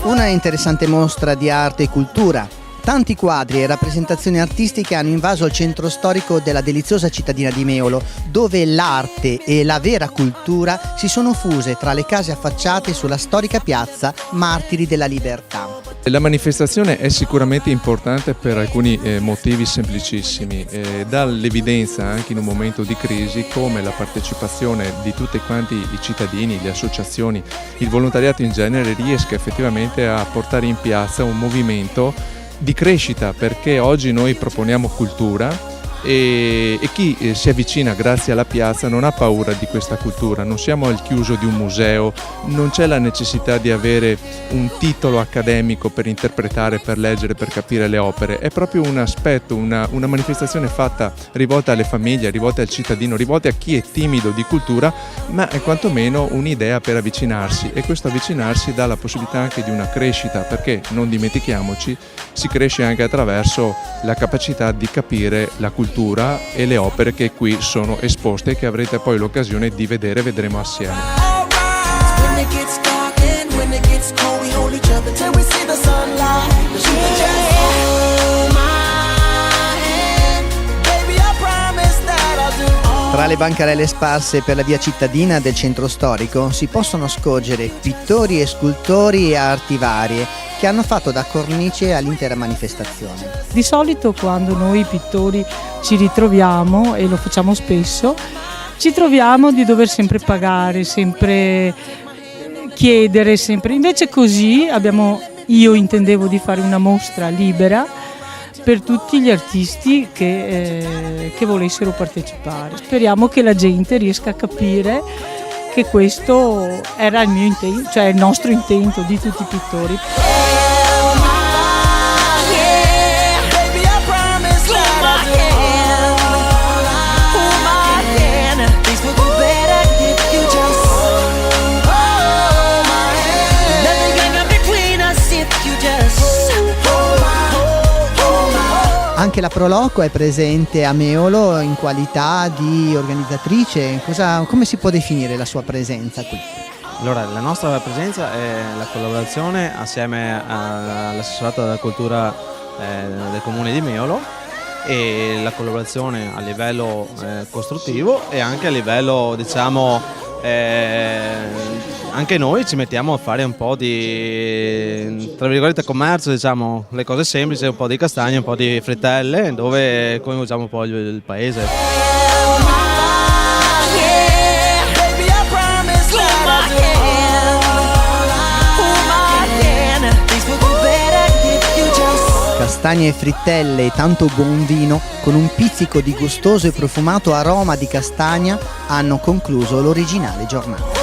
Una interessante mostra di arte e cultura. Tanti quadri e rappresentazioni artistiche hanno invaso il centro storico della deliziosa cittadina di Meolo, dove l'arte e la vera cultura si sono fuse tra le case affacciate sulla storica piazza Martiri della Libertà. La manifestazione è sicuramente importante per alcuni motivi semplicissimi, dall'evidenza anche in un momento di crisi come la partecipazione di tutti quanti i cittadini, le associazioni, il volontariato in genere riesca effettivamente a portare in piazza un movimento di crescita, perché oggi noi proponiamo cultura e chi si avvicina grazie alla piazza non ha paura di questa cultura, non siamo al chiuso di un museo, non c'è la necessità di avere un titolo accademico per interpretare, per leggere, per capire le opere, è proprio un aspetto, una manifestazione fatta, rivolta alle famiglie, rivolta al cittadino, rivolta a chi è timido di cultura, ma è quantomeno un'idea per avvicinarsi, e questo avvicinarsi dà la possibilità anche di una crescita, perché non dimentichiamoci, si cresce anche attraverso la capacità di capire la cultura e le opere che qui sono esposte e che avrete poi l'occasione di vedere, vedremo assieme. Tra le bancarelle sparse per la via cittadina del centro storico si possono scorgere pittori e scultori e arti varie che hanno fatto da cornice all'intera manifestazione. Di solito quando noi pittori ci ritroviamo, e lo facciamo spesso, ci troviamo di dover sempre pagare, sempre chiedere, sempre. Invece così io intendevo di fare una mostra libera per tutti gli artisti che volessero partecipare. Speriamo che la gente riesca a capire che questo era il mio intento, cioè il nostro intento di tutti i pittori. Anche la Proloco è presente a Meolo in qualità di organizzatrice. Come si può definire la sua presenza qui? Allora, la nostra presenza è la collaborazione assieme all'assessorato della cultura del comune di Meolo, e la collaborazione a livello costruttivo e anche a livello, diciamo, anche noi ci mettiamo a fare un po' di, tra virgolette, commercio, diciamo, le cose semplici, un po' di castagne, un po' di frittelle, dove coinvolgiamo un po' il paese. Castagne e frittelle e tanto buon vino, con un pizzico di gustoso e profumato aroma di castagna, hanno concluso l'originale giornata.